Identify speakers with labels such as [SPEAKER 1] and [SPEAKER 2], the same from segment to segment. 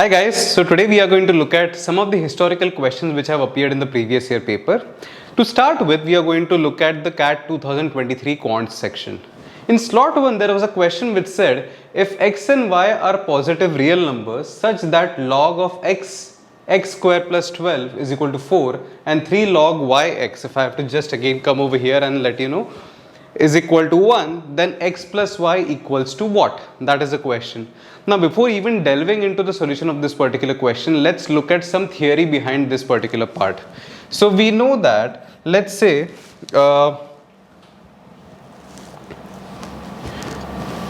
[SPEAKER 1] Hi guys, so today we are going to look at some of the historical questions which have appeared in the previous year paper. To start with, we are going to look at the CAT 2023 quants section. In slot 1, there was a question which said, if x and y are positive real numbers such that log of x square plus 12 is equal to 4 and 3 log yx, if I have to just again come over here and let you know, is equal to 1, then x plus y equals to what? That is the question. Now, before even delving into the solution of this particular question, let's look at some theory behind this particular part. So, we know that, let's say,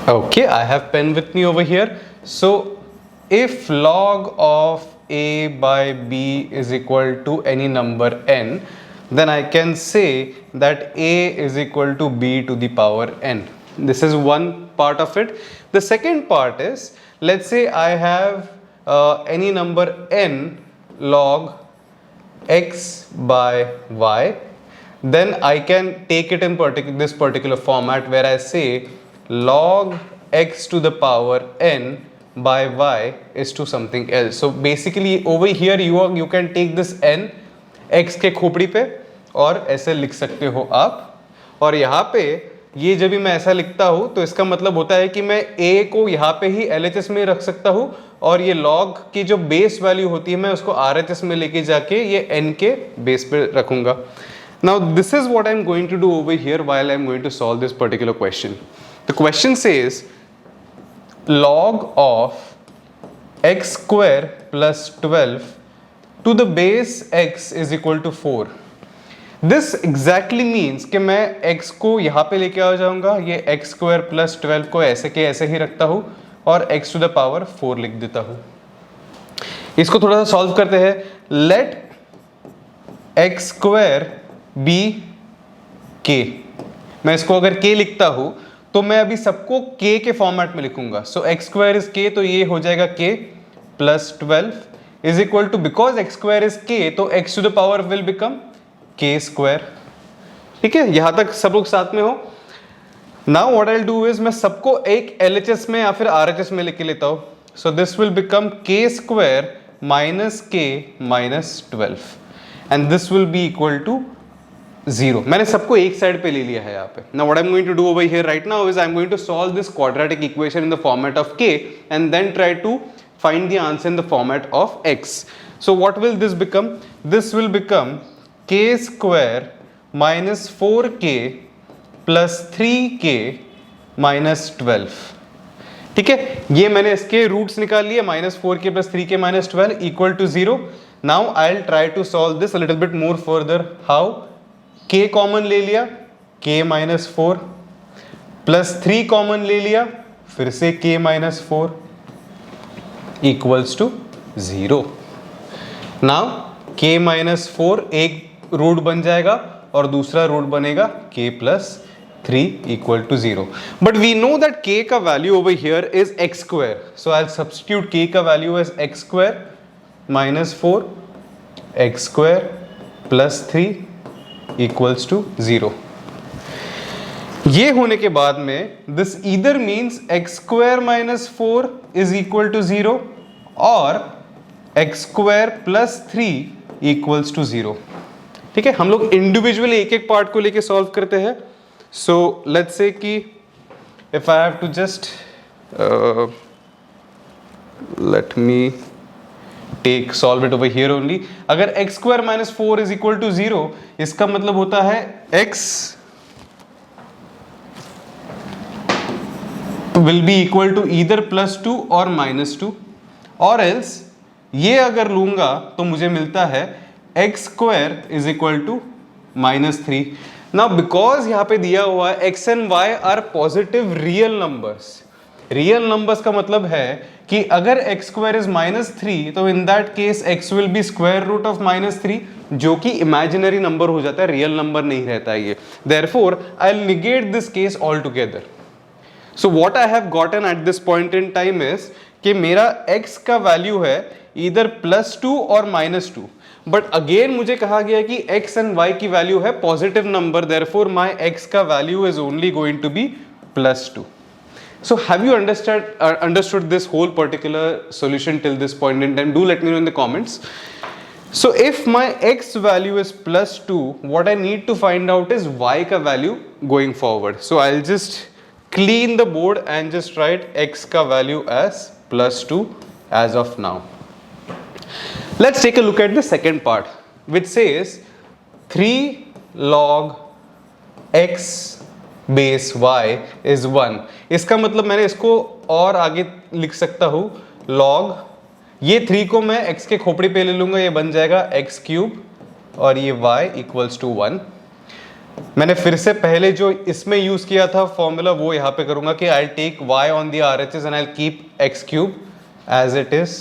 [SPEAKER 1] okay, I have pen with me over here. So, if log of a by b is equal to any number n, then I can say that a is equal to b to the power n. This is one part of it. The second part is, let's say I have any number n log x by y, then I can take it in this particular format where I say log x to the power n by y is to something else. So basically over here you can take this n x के खोपड़ी पे और ऐसे लिख सकते हो आप, और यहाँ पे ये जब भी मैं ऐसा लिखता हूँ तो इसका मतलब होता है कि मैं a को यहाँ पे ही LHS में रख सकता हूँ और ये log की जो बेस वैल्यू होती है मैं उसको RHS में लेके जाके ये n के बेस पे रखूँगा. Now this is what I am going to do over here while I am going to solve this particular question. The question says log of x square plus 12 to the base x is equal to 4. This exactly means कि मैं x को यहाँ पे लेके आ जाऊँगा, ये x square plus 12 को ऐसे के ऐसे ही रखता हूँ और x टू द पावर 4 लिख देता हूँ. इसको थोड़ा सा सॉल्व करते हैं. Let x square be k. मैं इसको अगर k लिखता हूँ तो मैं अभी सबको k के फॉर्मेट में लिखूंगा. So x square is k, तो ये हो जाएगा k plus 12 is equal to, because x square is k तो x to the power will become k square. ठीक है, यहां तक सब लोग साथ में हो. Now what I will do is मैं सबको एक LHS में या फिर RHS में लिख के लेता हूं. So this will become k square minus k minus 12 and this will be equal to 0. मैंने सबको एक साइड पे ले लिया है यहाँ पे. Now what I'm going to do over here right now is I'm going to solve this quadratic equation in the format of k and then try to find the answer in the format of x. So what will this become? This will become k square minus 4k plus 3k minus 12. ठीक है, ये मैंने इसके roots निकाल लिए. Minus 4k plus 3k minus 12 equal to 0. Now I'll try to solve this a little bit more further. How? k common ले लिया, k minus 4 plus 3 common ले लिया, फिर से k minus 4 equals to 0. Now k minus 4 एक root बन जाएगा और दूसरा रूट बनेगा k plus 3 equal to 0. But we know that k का value over here is x square. So I substitute k का value as x square minus 4 x square plus 3 equals to 0. ये होने के बाद में this either means x square minus 4 is equal to 0 और x square plus 3 equals to 0. ठीक है, हम लोग इंडिविजुअली एक एक पार्ट को लेके सॉल्व करते हैं. सो लेट्स से कि if I have to just let me take solve it over here only. अगर x square minus 4 is equal to 0, इसका मतलब होता है x will be equal to either plus 2 और माइनस 2, और एल्स ये अगर लूंगा तो मुझे मिलता है x square is equal to minus 3. Now because यहां पे दिया हुआ है x and y are positive real numbers. Real numbers का मतलब है कि अगर x स्क्वायर इज माइनस 3 तो in that case x will be square root of minus 3, जो कि इमेजिनरी नंबर हो जाता है, रियल नंबर नहीं रहता है ये. Therefore I will negate this case all together. So what I have gotten at this point in time is कि मेरा x का वैल्यू है इधर प्लस 2 और माइनस 2, बट अगेन मुझे कहा गया कि x एंड y की वैल्यू है positive number, therefore my x का value is only going to be plus 2. So have you understood this whole particular solution till this point in time? Do let me know in the comments. So if my x value is plus 2, what I need to find out is y ka value going forward. So I'll just clean the board and just write x ka value as plus 2 as of now. Let's take a look at the second part, which says 3 log x base y is 1. इसका मतलब मैंने इसको और आगे लिख सकता हूँ log, ये 3 को मैं x के खोपड़ी पे ले लूंगा, ये बन जाएगा x क्यूब और ये y इक्वल्स टू 1. मैंने फिर से पहले जो इसमें यूज किया था फॉर्मूला वो यहाँ पे करूंगा कि I take y on the RHS and I keep x cube as it is.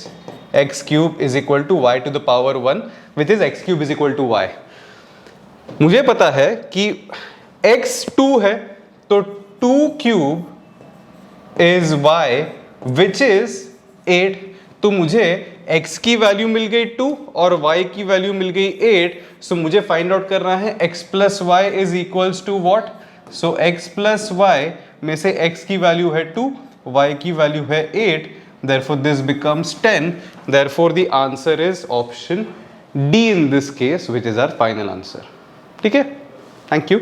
[SPEAKER 1] x cube is equal to y to the power 1 which is x cube is equal to y. मुझे पता है कि x 2 है तो 2 cube is y which is 8. तो मुझे x की value मिल गई 2 और y की वैल्यू मिल गई 8. सो मुझे फाइंड आउट करना है x plus y is equals to what. So x plus y में से x की वैल्यू है 2, y की वैल्यू है 8. Therefore this becomes 10. Therefore the answer is option D in this case, which is our final answer. ठीक है, thank you.